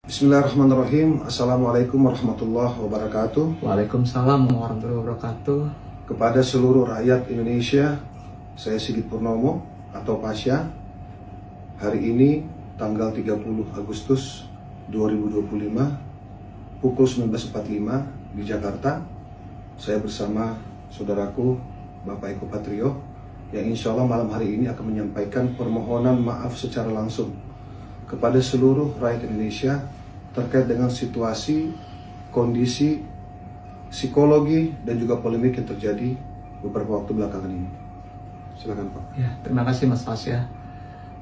Bismillahirrahmanirrahim. Assalamualaikum warahmatullahi wabarakatuh. Waalaikumsalam warahmatullahi wabarakatuh. Kepada seluruh rakyat Indonesia, saya Sigit Purnomo atau Pasha. Hari ini tanggal 30 Agustus 2025 pukul 19.45 di Jakarta. Saya bersama saudaraku Bapak Eko Patrio yang insya Allah malam hari ini akan menyampaikan permohonan maaf secara langsung kepada seluruh rakyat Indonesia terkait dengan situasi, kondisi, psikologi, dan juga polemik yang terjadi beberapa waktu belakangan ini. Silakan Pak. Ya, terima kasih Mas Pasha.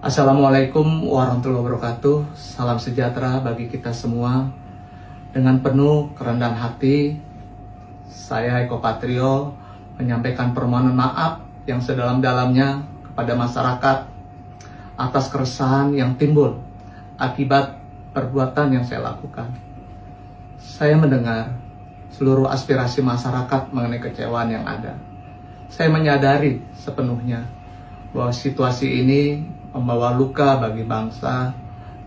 Assalamualaikum warahmatullahi wabarakatuh. Salam sejahtera bagi kita semua. Dengan penuh kerendahan hati, saya Eko Patrio menyampaikan permohonan maaf yang sedalam-dalamnya kepada masyarakat atas keresahan yang timbul akibat perbuatan yang saya lakukan. Saya mendengar seluruh aspirasi masyarakat mengenai kecewaan yang ada. Saya menyadari sepenuhnya bahwa situasi ini membawa luka bagi bangsa,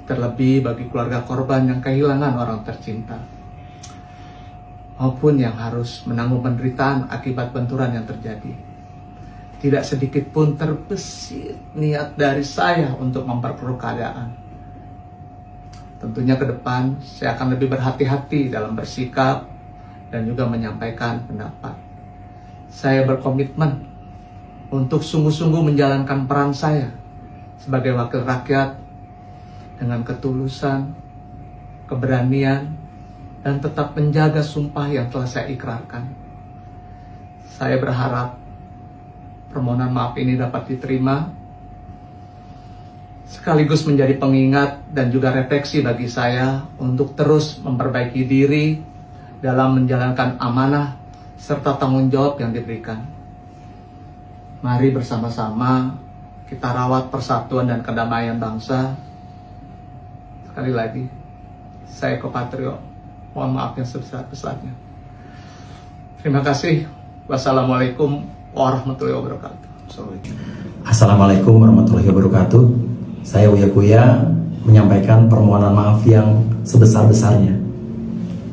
terlebih bagi keluarga korban yang kehilangan orang tercinta, maupun yang harus menanggung penderitaan akibat benturan yang terjadi. Tidak sedikit pun terbesit niat dari saya untuk memperkeruh keadaan. Tentunya ke depan saya akan lebih berhati-hati dalam bersikap dan juga menyampaikan pendapat. Saya berkomitmen untuk sungguh-sungguh menjalankan peran saya sebagai wakil rakyat dengan ketulusan, keberanian, dan tetap menjaga sumpah yang telah saya ikrarkan. Saya berharap permohonan maaf ini dapat diterima sekaligus menjadi pengingat dan juga refleksi bagi saya untuk terus memperbaiki diri dalam menjalankan amanah serta tanggung jawab yang diberikan. Mari bersama-sama kita rawat persatuan dan kedamaian bangsa. Sekali lagi, saya Eko Patrio, mohon maaf yang sebesar-besarnya. Terima kasih. Wassalamualaikum warahmatullahi wabarakatuh. Assalamualaikum warahmatullahi wabarakatuh. Saya Uya Kuya menyampaikan permohonan maaf yang sebesar-besarnya,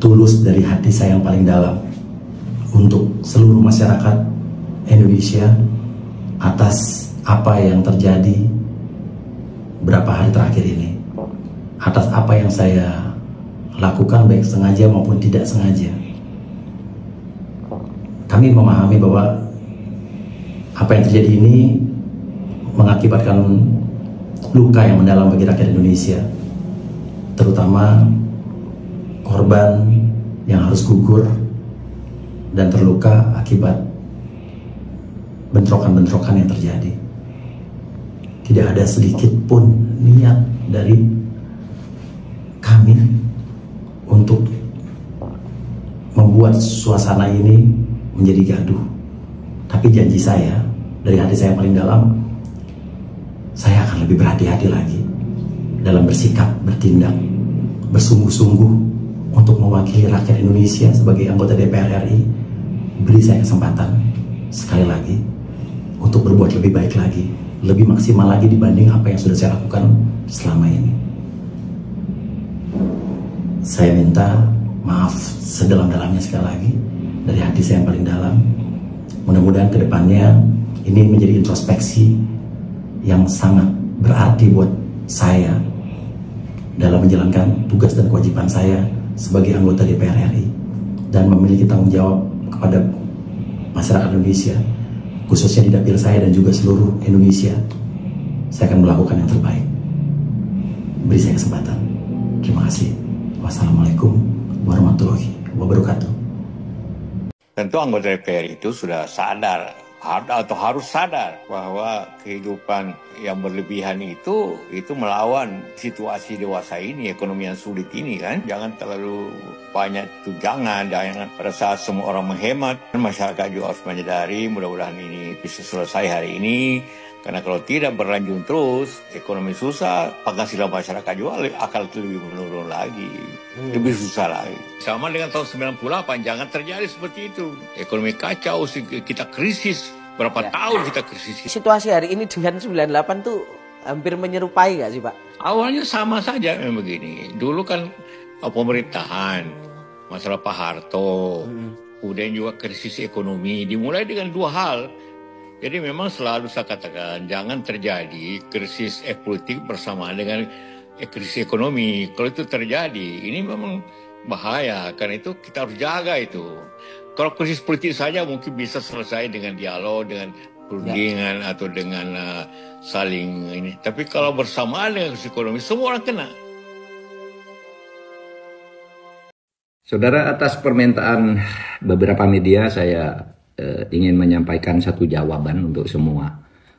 tulus dari hati saya yang paling dalam, untuk seluruh masyarakat Indonesia atas apa yang terjadi beberapa hari terakhir ini, atas apa yang saya lakukan baik sengaja maupun tidak sengaja. Kami memahami bahwa apa yang terjadi ini mengakibatkan luka yang mendalam bagi rakyat Indonesia, terutama korban yang harus gugur dan terluka akibat bentrokan-bentrokan yang terjadi. Tidak ada sedikit pun niat dari kami untuk membuat suasana ini menjadi gaduh. Tapi janji saya dari hati saya yang paling dalam, saya akan lebih berhati-hati lagi dalam bersikap, bertindak, bersungguh-sungguh untuk mewakili rakyat Indonesia sebagai anggota DPR RI. Beri saya kesempatan sekali lagi untuk berbuat lebih baik lagi, lebih maksimal lagi dibanding apa yang sudah saya lakukan selama ini. Saya minta maaf sedalam-dalamnya sekali lagi dari hati saya yang paling dalam. Mudah-mudahan kedepannya ini menjadi introspeksi yang sangat berarti buat saya dalam menjalankan tugas dan kewajiban saya sebagai anggota DPR RI dan memiliki tanggung jawab kepada masyarakat Indonesia, khususnya di dapil saya dan juga seluruh Indonesia. Saya akan melakukan yang terbaik. Beri saya kesempatan. Terima kasih. Wassalamualaikum warahmatullahi wabarakatuh. Tentu anggota DPR itu sudah sadar atau harus sadar bahwa kehidupan yang berlebihan itu melawan situasi dewasa ini, ekonomi yang sulit ini kan. Jangan terlalu banyak jangan pada saat semua orang menghemat, masyarakat juga harus menyadari. Mudah-mudahan ini bisa selesai hari ini, karena kalau tidak berlanjut terus, ekonomi susah, penghasilan masyarakat juga akan lebih menurun lagi, lebih susah lagi. Sama dengan tahun 98, jangan terjadi seperti itu. Ekonomi kacau, kita krisis. Berapa tahun kita krisis. Situasi hari ini dengan 98 tuh hampir menyerupai nggak sih Pak? Awalnya sama saja memang begini. Dulu kan pemerintahan, masalah Pak Harto, kemudian juga krisis ekonomi, dimulai dengan dua hal. Jadi memang selalu saya katakan, jangan terjadi krisis politik bersamaan dengan krisis ekonomi. Kalau itu terjadi, ini memang bahaya. Karena itu kita harus jaga itu. Kalau krisis politik saja mungkin bisa selesai dengan dialog, dengan perundingan atau dengan saling ini. Tapi kalau bersamaan dengan krisis ekonomi, semua orang kena. Saudara, atas permintaan beberapa media saya ingin menyampaikan satu jawaban untuk semua.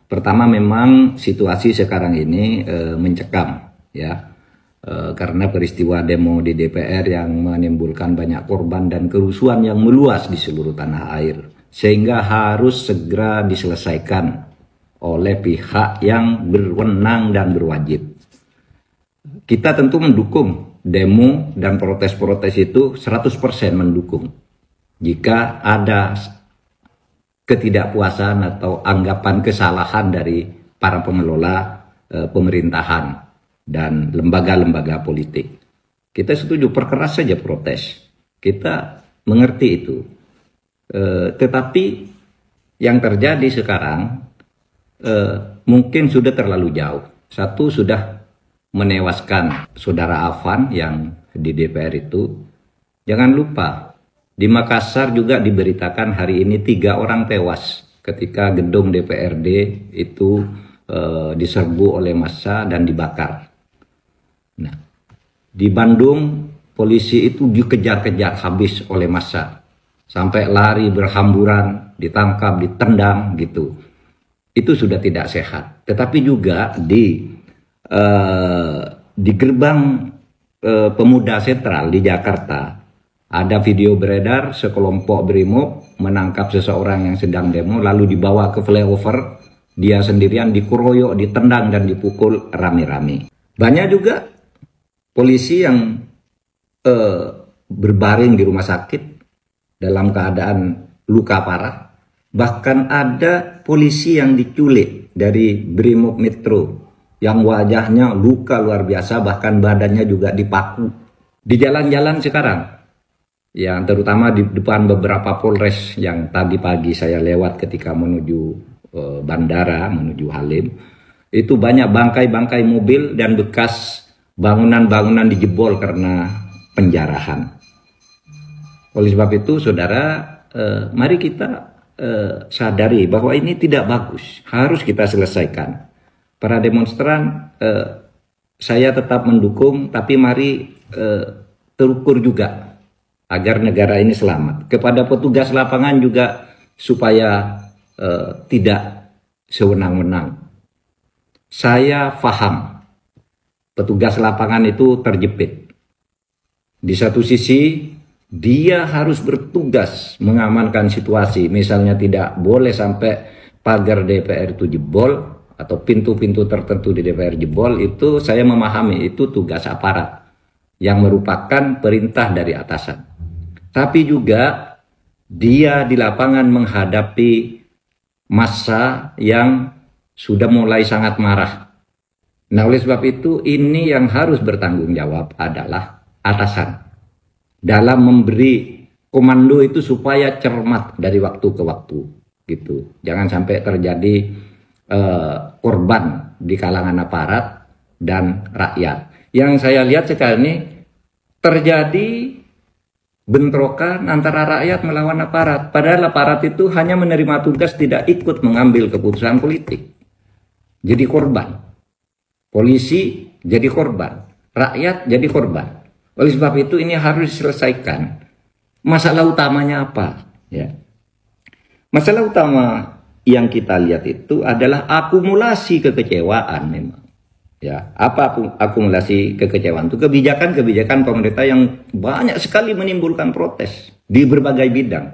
Pertama, memang situasi sekarang ini mencekam, ya, karena peristiwa demo di DPR yang menimbulkan banyak korban dan kerusuhan yang meluas di seluruh tanah air, sehingga harus segera diselesaikan oleh pihak yang berwenang dan berwajib. Kita tentu mendukung demo dan protes-protes itu 100% mendukung. Jika ada ketidakpuasan atau anggapan kesalahan dari para pengelola pemerintahan dan lembaga-lembaga politik, kita setuju, perkeras saja protes. Kita mengerti itu. Tetapi yang terjadi sekarang mungkin sudah terlalu jauh. Satu, sudah menewaskan saudara Afan yang di DPR itu. Jangan lupa, di Makassar juga diberitakan hari ini 3 orang tewas ketika gedung DPRD itu diserbu oleh massa dan dibakar. Nah, di Bandung polisi itu dikejar-kejar habis oleh massa, sampai lari berhamburan, ditangkap, ditendang gitu. Itu sudah tidak sehat. Tetapi juga di gerbang Pemuda Sentral di Jakarta ada video beredar sekelompok brimob menangkap seseorang yang sedang demo, lalu dibawa ke flyover, dia sendirian dikeroyok, ditendang dan dipukul rame-rame. Banyak juga polisi yang berbaring di rumah sakit dalam keadaan luka parah. Bahkan ada polisi yang diculik dari Brimob Metro yang wajahnya luka luar biasa, bahkan badannya juga dipaku. Di jalan-jalan sekarang, yang terutama di depan beberapa Polres yang tadi pagi saya lewat ketika menuju bandara, menuju Halim, itu banyak bangkai-bangkai mobil dan bekas bangunan-bangunan dijebol karena penjarahan. Oleh sebab itu, saudara, mari kita sadari bahwa ini tidak bagus, harus kita selesaikan. Para demonstran, saya tetap mendukung, tapi mari terukur juga agar negara ini selamat. Kepada petugas lapangan juga supaya tidak sewenang-wenang. Saya paham petugas lapangan itu terjepit. Di satu sisi dia harus bertugas mengamankan situasi, misalnya tidak boleh sampai pagar DPR itu jebol atau pintu-pintu tertentu di DPR jebol. Itu saya memahami, itu tugas aparat yang merupakan perintah dari atasan. Tapi juga dia di lapangan menghadapi massa yang sudah mulai sangat marah. Nah, oleh sebab itu ini yang harus bertanggung jawab adalah atasan dalam memberi komando itu supaya cermat dari waktu ke waktu gitu. Jangan sampai terjadi korban di kalangan aparat dan rakyat. Yang saya lihat sekarang ini terjadi bentrokan antara rakyat melawan aparat. Padahal aparat itu hanya menerima tugas, tidak ikut mengambil keputusan politik. Jadi korban. Polisi jadi korban. Rakyat jadi korban. Oleh sebab itu ini harus diselesaikan. Masalah utamanya apa? Ya. Masalah utama yang kita lihat itu adalah akumulasi kekecewaan memang. Ya, apa akumulasi kekecewaan itu? Kebijakan-kebijakan pemerintah yang banyak sekali menimbulkan protes di berbagai bidang.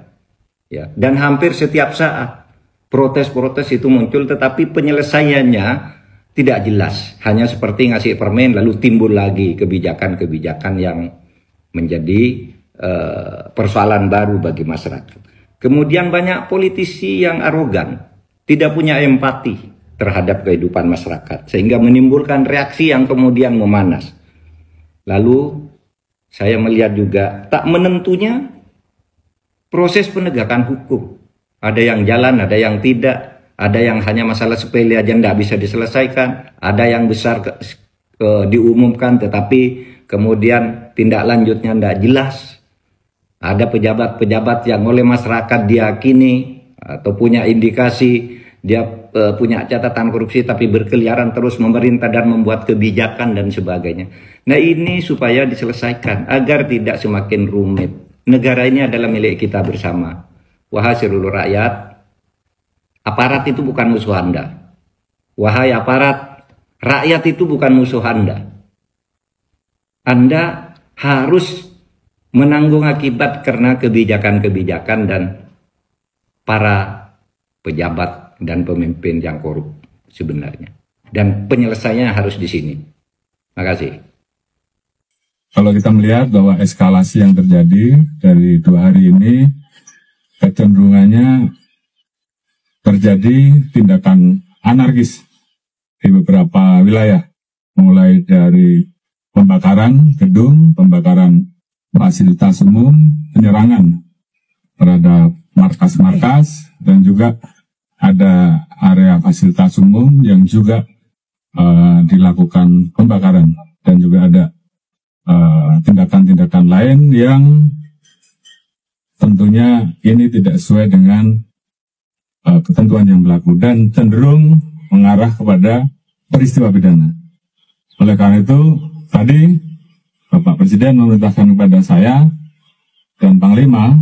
Ya, dan hampir setiap saat protes-protes itu muncul, tetapi penyelesaiannya tidak jelas. Hanya seperti ngasih permen lalu timbul lagi kebijakan-kebijakan yang menjadi persoalan baru bagi masyarakat. Kemudian banyak politisi yang arogan, tidak punya empati terhadap kehidupan masyarakat, sehingga menimbulkan reaksi yang kemudian memanas. Lalu Saya melihat juga tak menentunya proses penegakan hukum. Ada yang jalan, ada yang tidak. Ada yang hanya masalah sepele aja tidak bisa diselesaikan. Ada yang besar diumumkan tetapi kemudian tindak lanjutnya tidak jelas. Ada pejabat-pejabat yang oleh masyarakat diyakini atau punya indikasi dia punya catatan korupsi tapi berkeliaran terus memerintah dan membuat kebijakan dan sebagainya. Nah ini supaya diselesaikan agar tidak semakin rumit. Negara ini adalah milik kita bersama. Wahai seluruh rakyat, aparat itu bukan musuh Anda. Wahai aparat, rakyat itu bukan musuh Anda. Anda harus menanggung akibat karena kebijakan-kebijakan dan para pejabat dan pemimpin yang korup sebenarnya. Dan penyelesaiannya harus di sini. Terima kasih. Kalau kita melihat bahwa eskalasi yang terjadi dari 2 hari ini, kecenderungannya terjadi tindakan anarkis di beberapa wilayah. Mulai dari pembakaran gedung, pembakaran fasilitas umum, penyerangan terhadap markas-markas, dan juga ada area fasilitas umum yang juga dilakukan pembakaran, dan juga ada tindakan-tindakan lain yang tentunya ini tidak sesuai dengan ketentuan yang berlaku dan cenderung mengarah kepada peristiwa pidana. Oleh karena itu, tadi Bapak Presiden memerintahkan kepada saya dan Panglima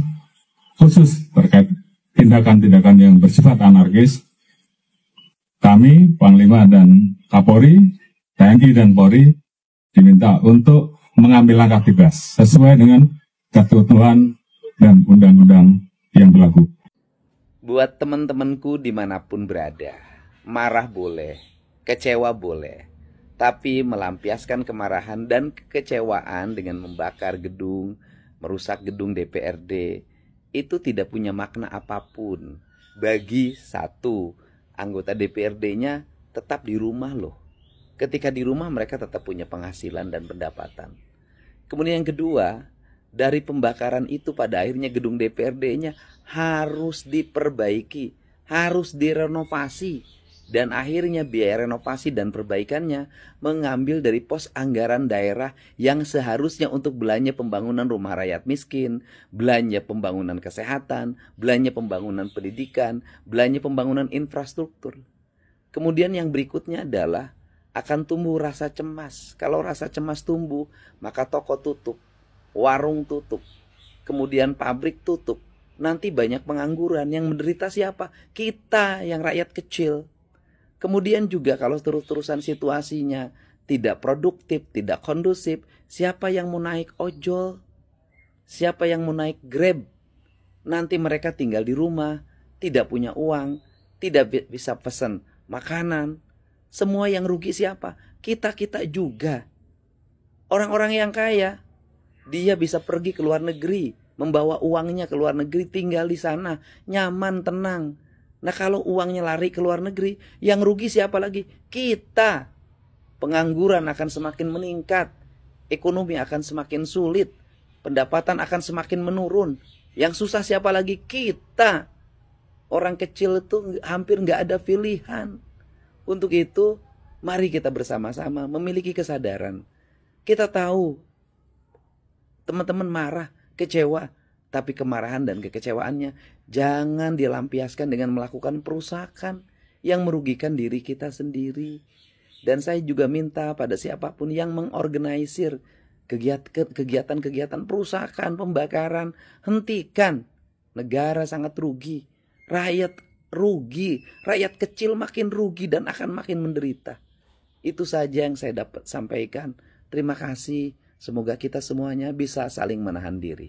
khusus terkait tindakan-tindakan yang bersifat anarkis. Kami, Panglima dan Kapolri, TNI dan Polri diminta untuk mengambil langkah tegas sesuai dengan ketentuan dan undang-undang yang berlaku. Buat teman-temanku dimanapun berada, marah boleh, kecewa boleh, tapi melampiaskan kemarahan dan kekecewaan dengan membakar gedung, merusak gedung DPRD, itu tidak punya makna apapun. Bagi satu, anggota DPRD-nya tetap di rumah loh. Ketika di rumah mereka tetap punya penghasilan dan pendapatan. Kemudian yang kedua, dari pembakaran itu pada akhirnya gedung DPRD-nya harus diperbaiki, harus direnovasi. Dan akhirnya biaya renovasi dan perbaikannya mengambil dari pos anggaran daerah yang seharusnya untuk belanja pembangunan rumah rakyat miskin, belanja pembangunan kesehatan, belanja pembangunan pendidikan, belanja pembangunan infrastruktur. Kemudian yang berikutnya adalah akan tumbuh rasa cemas. Kalau rasa cemas tumbuh, maka toko tutup, warung tutup, kemudian pabrik tutup. Nanti banyak pengangguran. Yang menderita siapa? Kita yang rakyat kecil. Kemudian juga kalau terus-terusan situasinya tidak produktif, tidak kondusif, siapa yang mau naik ojol? Siapa yang mau naik Grab? Nanti mereka tinggal di rumah, tidak punya uang, tidak bisa pesan makanan. Semua yang rugi siapa? Kita-kita juga. Orang-orang yang kaya, dia bisa pergi ke luar negeri, membawa uangnya ke luar negeri, tinggal di sana, nyaman, tenang. Nah kalau uangnya lari ke luar negeri, yang rugi siapa lagi? Kita. Pengangguran akan semakin meningkat, ekonomi akan semakin sulit, pendapatan akan semakin menurun. Yang susah siapa lagi? Kita. Orang kecil itu hampir nggak ada pilihan. Untuk itu, mari kita bersama-sama memiliki kesadaran. Kita tahu teman-teman marah, kecewa, tapi kemarahan dan kekecewaannya jangan dilampiaskan dengan melakukan perusakan yang merugikan diri kita sendiri. Dan saya juga minta pada siapapun yang mengorganisir kegiatan-kegiatan perusakan, pembakaran, hentikan. Negara sangat rugi, rakyat rugi, rakyat kecil makin rugi dan akan makin menderita. Itu saja yang saya dapat sampaikan. Terima kasih. Semoga kita semuanya bisa saling menahan diri.